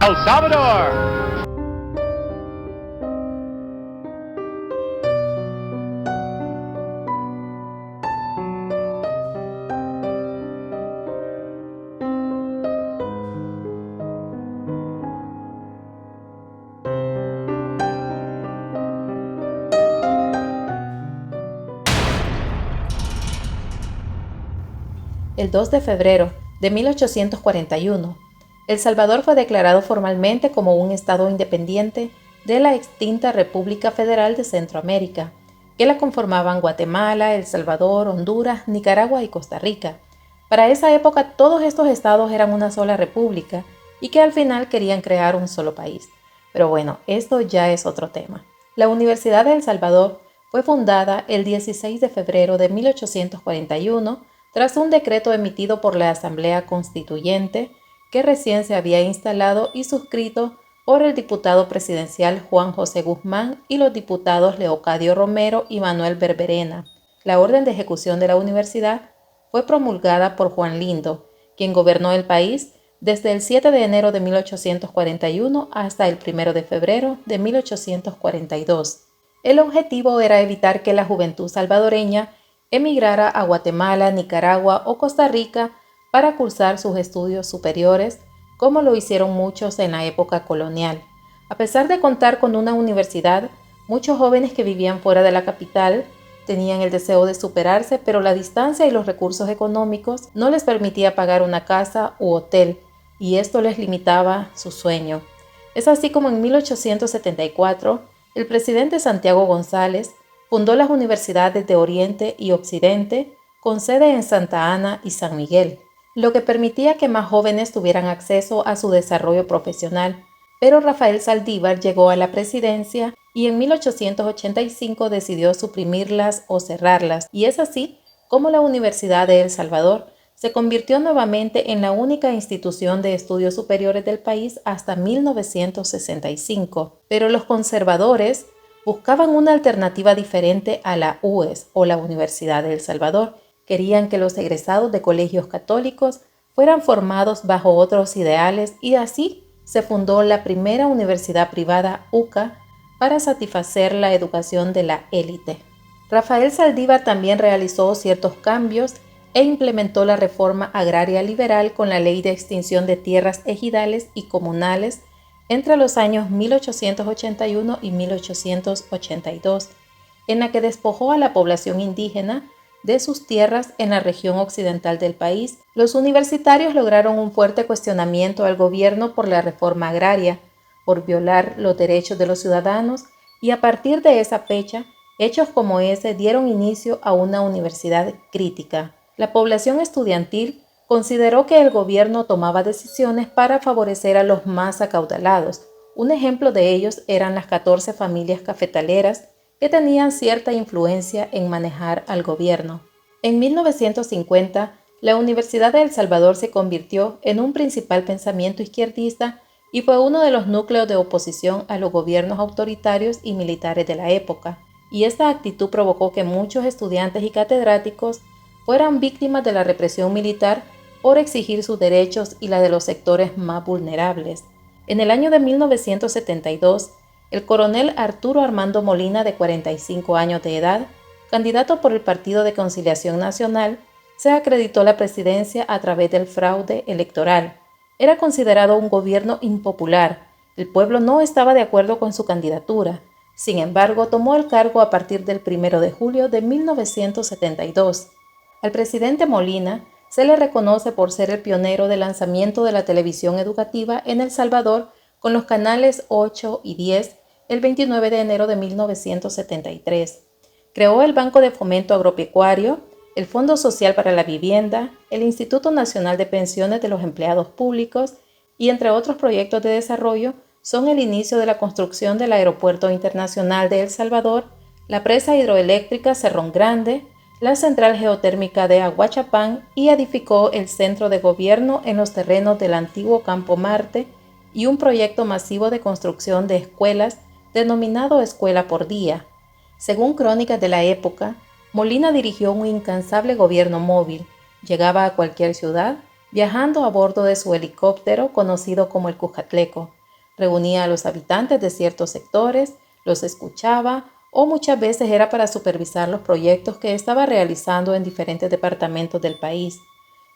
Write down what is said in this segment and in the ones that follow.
El Salvador. El 2 de febrero de 1841, El Salvador fue declarado formalmente como un estado independiente de la extinta República Federal de Centroamérica, que la conformaban Guatemala, El Salvador, Honduras, Nicaragua y Costa Rica. Para esa época todos estos estados eran una sola república y que al final querían crear un solo país. Pero bueno, esto ya es otro tema. La Universidad de El Salvador fue fundada el 16 de febrero de 1841 tras un decreto emitido por la Asamblea Constituyente que recién se había instalado y suscrito por el diputado presidencial Juan José Guzmán y los diputados Leocadio Romero y Manuel Berberena. La orden de ejecución de la universidad fue promulgada por Juan Lindo, quien gobernó el país desde el 7 de enero de 1841 hasta el 1 de febrero de 1842. El objetivo era evitar que la juventud salvadoreña emigrara a Guatemala, Nicaragua o Costa Rica para cursar sus estudios superiores, como lo hicieron muchos en la época colonial. A pesar de contar con una universidad, muchos jóvenes que vivían fuera de la capital tenían el deseo de superarse, pero la distancia y los recursos económicos no les permitía pagar una casa u hotel, y esto les limitaba su sueño. Es así como en 1874, el presidente Santiago González fundó las universidades de Oriente y Occidente, con sede en Santa Ana y San Miguel, lo que permitía que más jóvenes tuvieran acceso a su desarrollo profesional. Pero Rafael Saldívar llegó a la presidencia y en 1885 decidió suprimirlas o cerrarlas, y es así como la Universidad de El Salvador se convirtió nuevamente en la única institución de estudios superiores del país hasta 1965. Pero los conservadores buscaban una alternativa diferente a la UES o la Universidad de El Salvador. Querían que los egresados de colegios católicos fueran formados bajo otros ideales y así se fundó la primera universidad privada UCA para satisfacer la educación de la élite. Rafael Saldívar también realizó ciertos cambios e implementó la reforma agraria liberal con la ley de extinción de tierras ejidales y comunales entre los años 1881 y 1882, en la que despojó a la población indígena de sus tierras en la región occidental del país. Los universitarios lograron un fuerte cuestionamiento al gobierno por la reforma agraria, por violar los derechos de los ciudadanos, y a partir de esa fecha, hechos como ese dieron inicio a una universidad crítica. La población estudiantil consideró que el gobierno tomaba decisiones para favorecer a los más acaudalados. Un ejemplo de ellos eran las 14 familias cafetaleras que tenían cierta influencia en manejar al gobierno. En 1950, la Universidad de El Salvador se convirtió en un principal pensamiento izquierdista y fue uno de los núcleos de oposición a los gobiernos autoritarios y militares de la época. Y esta actitud provocó que muchos estudiantes y catedráticos fueran víctimas de la represión militar por exigir sus derechos y la de los sectores más vulnerables. En el año de 1972, el coronel Arturo Armando Molina, de 45 años de edad, candidato por el Partido de Conciliación Nacional, se acreditó la presidencia a través del fraude electoral. Era considerado un gobierno impopular. El pueblo no estaba de acuerdo con su candidatura. Sin embargo, tomó el cargo a partir del 1 de julio de 1972. Al presidente Molina se le reconoce por ser el pionero del lanzamiento de la televisión educativa en El Salvador con los canales 8 y 10 el 29 de enero de 1973. Creó el Banco de Fomento Agropecuario, el Fondo Social para la Vivienda, el Instituto Nacional de Pensiones de los Empleados Públicos y, entre otros proyectos de desarrollo, son el inicio de la construcción del Aeropuerto Internacional de El Salvador, la presa hidroeléctrica Cerrón Grande, la central geotérmica de Aguachapán, y edificó el centro de gobierno en los terrenos del antiguo Campo Marte y un proyecto masivo de construcción de escuelas denominado Escuela por Día. Según crónicas de la época, Molina dirigió un incansable gobierno móvil. Llegaba a cualquier ciudad viajando a bordo de su helicóptero conocido como el Cujatleco. Reunía a los habitantes de ciertos sectores, los escuchaba o muchas veces era para supervisar los proyectos que estaba realizando en diferentes departamentos del país.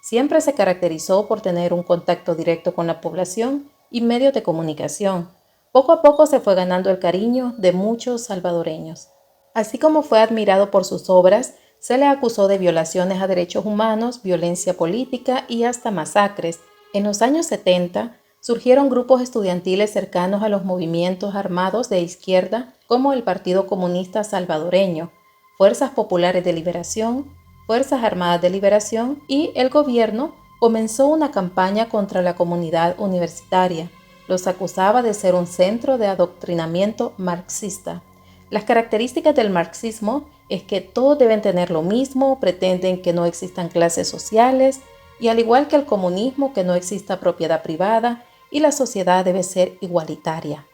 Siempre se caracterizó por tener un contacto directo con la población y medios de comunicación. Poco a poco se fue ganando el cariño de muchos salvadoreños. Así como fue admirado por sus obras, se le acusó de violaciones a derechos humanos, violencia política y hasta masacres. En los años 70, surgieron grupos estudiantiles cercanos a los movimientos armados de izquierda como el Partido Comunista Salvadoreño, Fuerzas Populares de Liberación, Fuerzas Armadas de Liberación y el gobierno comenzó una campaña contra la comunidad universitaria. Los acusaba de ser un centro de adoctrinamiento marxista. Las características del marxismo es que todos deben tener lo mismo, pretenden que no existan clases sociales y al igual que el comunismo que no exista propiedad privada y la sociedad debe ser igualitaria.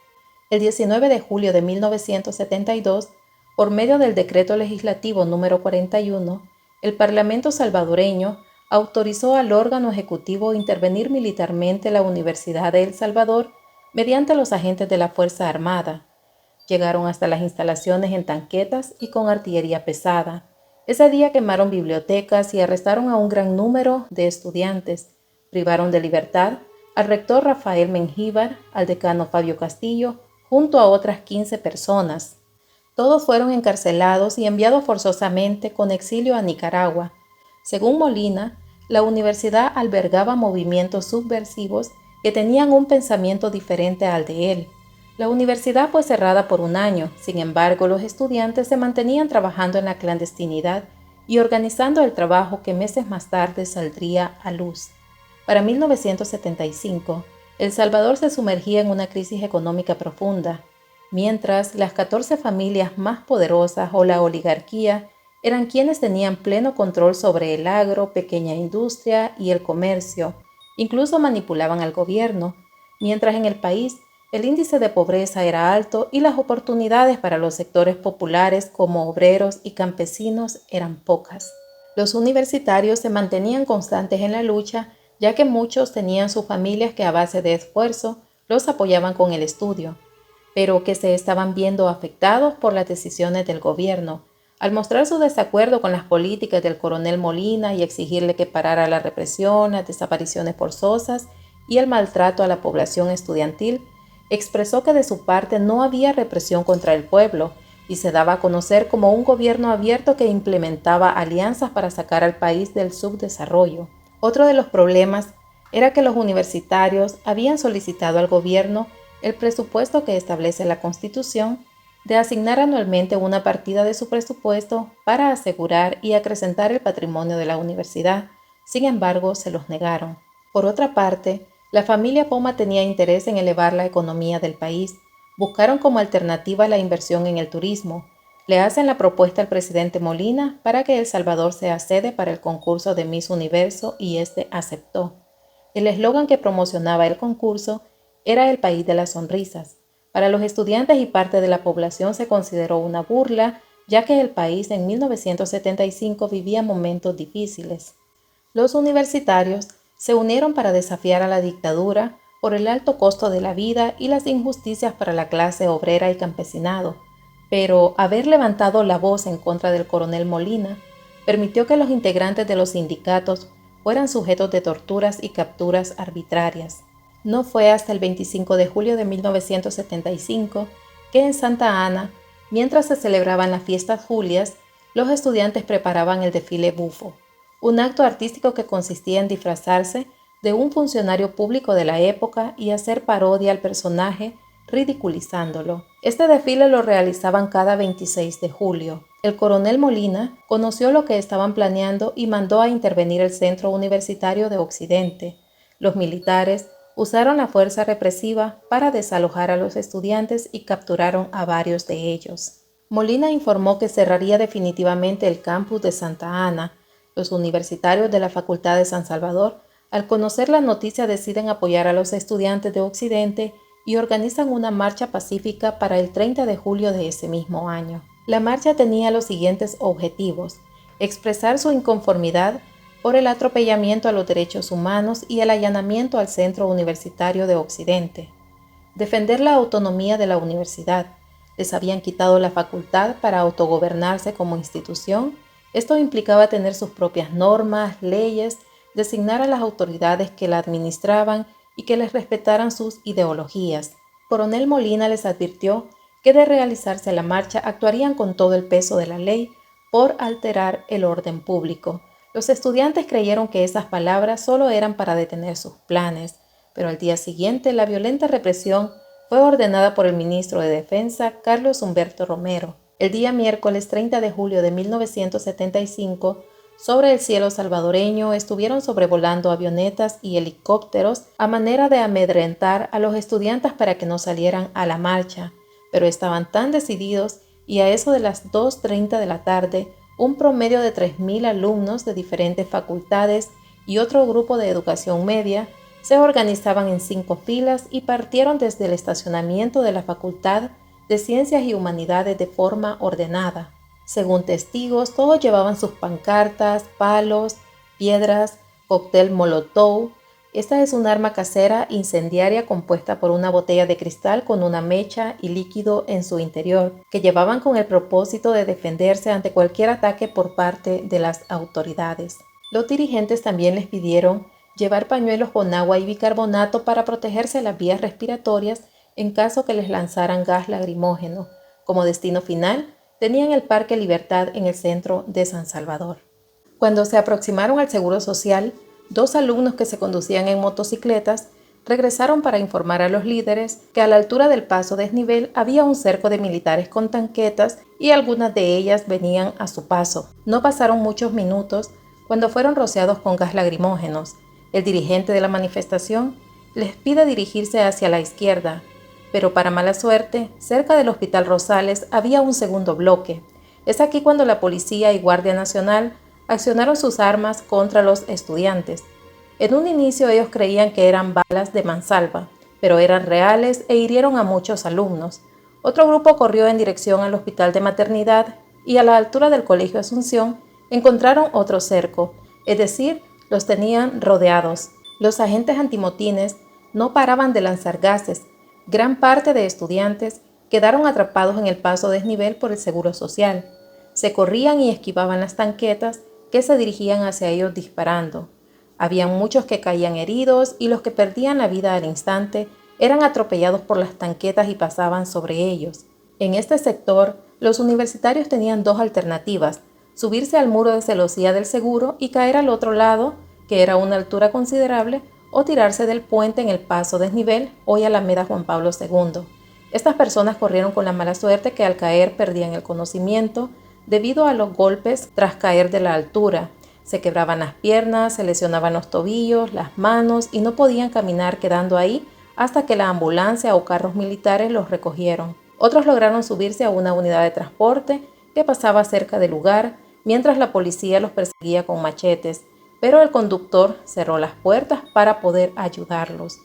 El 19 de julio de 1972, por medio del Decreto Legislativo número 41, el Parlamento salvadoreño autorizó al órgano ejecutivo intervenir militarmente en la Universidad de El Salvador mediante los agentes de la Fuerza Armada. Llegaron hasta las instalaciones en tanquetas y con artillería pesada. Ese día quemaron bibliotecas y arrestaron a un gran número de estudiantes. Privaron de libertad al rector Rafael Mengíbar, al decano Fabio Castillo, junto a otras 15 personas. Todos fueron encarcelados y enviados forzosamente con exilio a Nicaragua. Según Molina, la universidad albergaba movimientos subversivos que tenían un pensamiento diferente al de él. La universidad fue cerrada por un año, sin embargo, los estudiantes se mantenían trabajando en la clandestinidad y organizando el trabajo que meses más tarde saldría a luz. Para 1975, El Salvador se sumergía en una crisis económica profunda, mientras las 14 familias más poderosas o la oligarquía eran quienes tenían pleno control sobre el agro, pequeña industria y el comercio, incluso manipulaban al gobierno, mientras en el país el índice de pobreza era alto y las oportunidades para los sectores populares como obreros y campesinos eran pocas. Los universitarios se mantenían constantes en la lucha, ya que muchos tenían sus familias que a base de esfuerzo los apoyaban con el estudio, pero que se estaban viendo afectados por las decisiones del gobierno. Al mostrar su desacuerdo con las políticas del coronel Molina y exigirle que parara la represión, las desapariciones forzosas y el maltrato a la población estudiantil, expresó que de su parte no había represión contra el pueblo y se daba a conocer como un gobierno abierto que implementaba alianzas para sacar al país del subdesarrollo. Otro de los problemas era que los universitarios habían solicitado al gobierno el presupuesto que establece la Constitución de asignar anualmente una partida de su presupuesto para asegurar y acrecentar el patrimonio de la universidad. Sin embargo, se los negaron. Por otra parte, la familia Poma tenía interés en elevar la economía del país. Buscaron como alternativa la inversión en el turismo. Le hacen la propuesta al presidente Molina para que El Salvador sea sede para el concurso de Miss Universo y este aceptó. El eslogan que promocionaba el concurso era el país de las sonrisas. Para los estudiantes y parte de la población se consideró una burla, ya que el país en 1975 vivía momentos difíciles. Los universitarios se unieron para desafiar a la dictadura por el alto costo de la vida y las injusticias para la clase obrera y campesinado, pero haber levantado la voz en contra del coronel Molina permitió que los integrantes de los sindicatos fueran sujetos de torturas y capturas arbitrarias. No fue hasta el 25 de julio de 1975 que en Santa Ana, mientras se celebraban las fiestas Julias, los estudiantes preparaban el desfile bufo, un acto artístico que consistía en disfrazarse de un funcionario público de la época y hacer parodia al personaje, ridiculizándolo. Este desfile lo realizaban cada 26 de julio. El coronel Molina conoció lo que estaban planeando y mandó a intervenir el Centro Universitario de Occidente. Los militares usaron la fuerza represiva para desalojar a los estudiantes y capturaron a varios de ellos. Molina informó que cerraría definitivamente el campus de Santa Ana. Los universitarios de la Facultad de San Salvador, al conocer la noticia, deciden apoyar a los estudiantes de Occidente y organizan una marcha pacífica para el 30 de julio de ese mismo año. La marcha tenía los siguientes objetivos: expresar su inconformidad por el atropellamiento a los derechos humanos y el allanamiento al Centro Universitario de Occidente, defender la autonomía de la universidad. Les habían quitado la facultad para autogobernarse como institución. Esto implicaba tener sus propias normas, leyes, designar a las autoridades que la administraban y que les respetaran sus ideologías. Coronel Molina les advirtió que de realizarse la marcha actuarían con todo el peso de la ley por alterar el orden público. Los estudiantes creyeron que esas palabras solo eran para detener sus planes, pero al día siguiente la violenta represión fue ordenada por el ministro de Defensa, Carlos Humberto Romero. El día miércoles 30 de julio de 1975, sobre el cielo salvadoreño estuvieron sobrevolando avionetas y helicópteros a manera de amedrentar a los estudiantes para que no salieran a la marcha, pero estaban tan decididos y a eso de las 2:30 de la tarde, un promedio de 3.000 alumnos de diferentes facultades y otro grupo de educación media se organizaban en 5 filas y partieron desde el estacionamiento de la Facultad de Ciencias y Humanidades de forma ordenada. Según testigos, todos llevaban sus pancartas, palos, piedras, cóctel molotov. Esta es un arma casera incendiaria compuesta por una botella de cristal con una mecha y líquido en su interior, que llevaban con el propósito de defenderse ante cualquier ataque por parte de las autoridades. Los dirigentes también les pidieron llevar pañuelos con agua y bicarbonato para protegerse las vías respiratorias en caso que les lanzaran gas lacrimógeno. Como destino final, tenían el Parque Libertad en el centro de San Salvador. Cuando se aproximaron al Seguro Social, 2 alumnos que se conducían en motocicletas regresaron para informar a los líderes que a la altura del paso desnivel había un cerco de militares con tanquetas y algunas de ellas venían a su paso. No pasaron muchos minutos cuando fueron rociados con gas lacrimógenos. El dirigente de la manifestación les pide dirigirse hacia la izquierda, pero para mala suerte, cerca del Hospital Rosales había un segundo bloque. Es aquí cuando la policía y Guardia Nacional accionaron sus armas contra los estudiantes. En un inicio ellos creían que eran balas de mansalva, pero eran reales e hirieron a muchos alumnos. Otro grupo corrió en dirección al Hospital de Maternidad y a la altura del Colegio Asunción encontraron otro cerco, es decir, los tenían rodeados. Los agentes antimotines no paraban de lanzar gases. Gran parte de estudiantes quedaron atrapados en el paso desnivel por el Seguro Social. Se corrían y esquivaban las tanquetas que se dirigían hacia ellos disparando. Habían muchos que caían heridos y los que perdían la vida al instante eran atropellados por las tanquetas y pasaban sobre ellos. En este sector, los universitarios tenían 2 alternativas: subirse al muro de celosía del Seguro y caer al otro lado, que era una altura considerable, o tirarse del puente en el paso desnivel, hoy Alameda Juan Pablo II. Estas personas corrieron con la mala suerte que al caer perdían el conocimiento debido a los golpes tras caer de la altura. Se quebraban las piernas, se lesionaban los tobillos, las manos y no podían caminar, quedando ahí hasta que la ambulancia o carros militares los recogieron. Otros lograron subirse a una unidad de transporte que pasaba cerca del lugar, mientras la policía los perseguía con machetes, pero el conductor cerró las puertas para poder ayudarlos.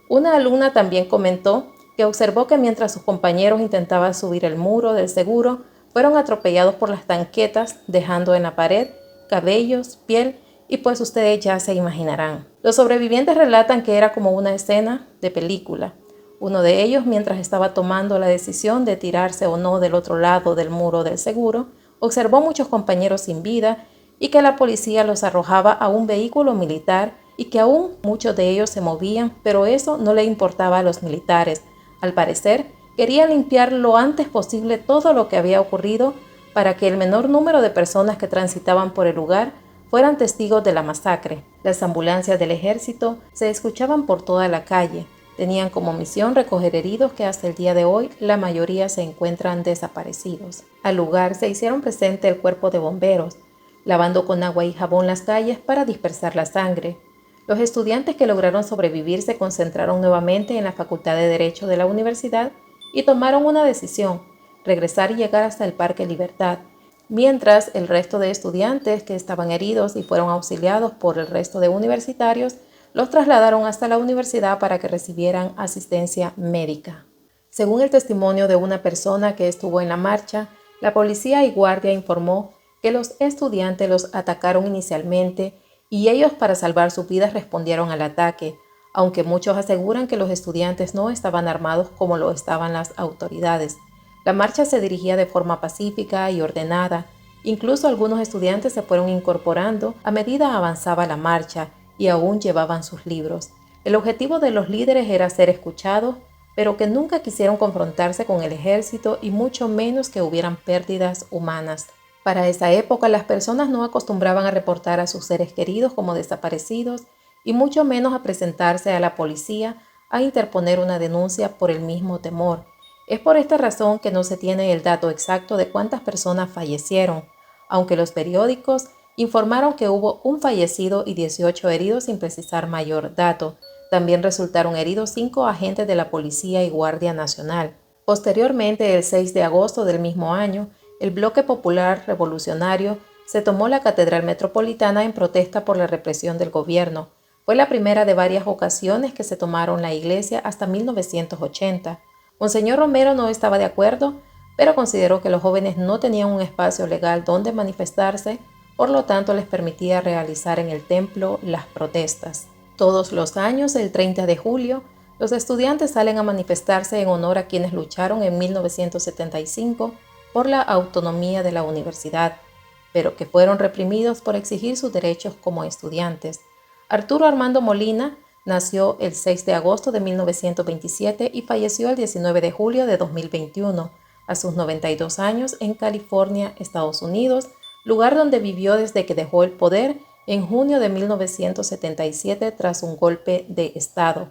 Una alumna también comentó que observó que mientras sus compañeros intentaban subir el muro del Seguro, fueron atropellados por las tanquetas, dejando en la pared cabellos, piel y pues ustedes ya se imaginarán. Los sobrevivientes relatan que era como una escena de película. Uno de ellos, mientras estaba tomando la decisión de tirarse o no del otro lado del muro del Seguro, observó muchos compañeros sin vida y que la policía los arrojaba a un vehículo militar y que aún muchos de ellos se movían, pero eso no le importaba a los militares. Al parecer, querían limpiar lo antes posible todo lo que había ocurrido para que el menor número de personas que transitaban por el lugar fueran testigos de la masacre. Las ambulancias del ejército se escuchaban por toda la calle. Tenían como misión recoger heridos que hasta el día de hoy la mayoría se encuentran desaparecidos. Al lugar se hicieron presente el cuerpo de bomberos, lavando con agua y jabón las calles para dispersar la sangre. Los estudiantes que lograron sobrevivir se concentraron nuevamente en la Facultad de Derecho de la universidad y tomaron una decisión: regresar y llegar hasta el Parque Libertad, mientras el resto de estudiantes que estaban heridos y fueron auxiliados por el resto de universitarios los trasladaron hasta la universidad para que recibieran asistencia médica. Según el testimonio de una persona que estuvo en la marcha, la policía y guardia informó que los estudiantes los atacaron inicialmente y ellos, para salvar sus vidas, respondieron al ataque. aunque muchos aseguran que los estudiantes no estaban armados como lo estaban las autoridades. La marcha se dirigía de forma pacífica y ordenada. Incluso algunos estudiantes se fueron incorporando a medida avanzaba la marcha y aún llevaban sus libros. El objetivo de los líderes era ser escuchados, pero que nunca quisieron confrontarse con el ejército y mucho menos que hubieran pérdidas humanas. Para esa época, las personas no acostumbraban a reportar a sus seres queridos como desaparecidos y mucho menos a presentarse a la policía a interponer una denuncia por el mismo temor. Es por esta razón que no se tiene el dato exacto de cuántas personas fallecieron, aunque los periódicos informaron que hubo un fallecido y 18 heridos sin precisar mayor dato. También resultaron heridos 5 agentes de la Policía y Guardia Nacional. Posteriormente, el 6 de agosto del mismo año, el Bloque Popular Revolucionario se tomó la Catedral Metropolitana en protesta por la represión del gobierno. Fue la primera de varias ocasiones que se tomaron la iglesia hasta 1980. Monseñor Romero no estaba de acuerdo, pero consideró que los jóvenes no tenían un espacio legal donde manifestarse, por lo tanto les permitía realizar en el templo las protestas. Todos los años, el 30 de julio, los estudiantes salen a manifestarse en honor a quienes lucharon en 1975 por la autonomía de la universidad, pero que fueron reprimidos por exigir sus derechos como estudiantes. Arturo Armando Molina nació el 6 de agosto de 1927 y falleció el 19 de julio de 2021, a sus 92 años en California, Estados Unidos, lugar donde vivió desde que dejó el poder en junio de 1977 tras un golpe de Estado.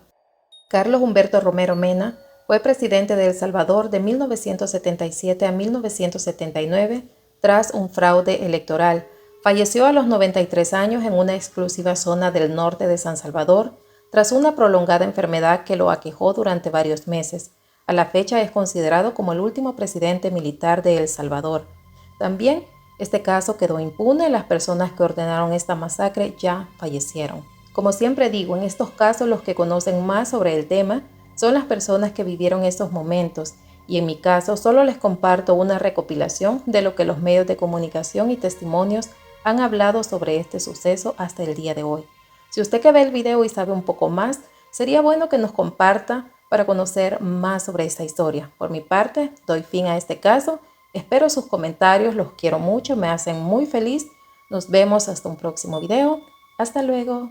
Carlos Humberto Romero Mena fue presidente de El Salvador de 1977 a 1979 tras un fraude electoral. Falleció a los 93 años en una exclusiva zona del norte de San Salvador tras una prolongada enfermedad que lo aquejó durante varios meses. A la fecha es considerado como el último presidente militar de El Salvador. También este caso quedó impune. Las personas que ordenaron esta masacre ya fallecieron. Como siempre digo, en estos casos los que conocen más sobre el tema son las personas que vivieron estos momentos, y en mi caso solo les comparto una recopilación de lo que los medios de comunicación y testimonios han hablado sobre este suceso hasta el día de hoy. Si usted que ve el video y sabe un poco más, sería bueno que nos comparta para conocer más sobre esta historia. Por mi parte, doy fin a este caso. Espero sus comentarios, los quiero mucho, me hacen muy feliz. Nos vemos hasta un próximo video. Hasta luego.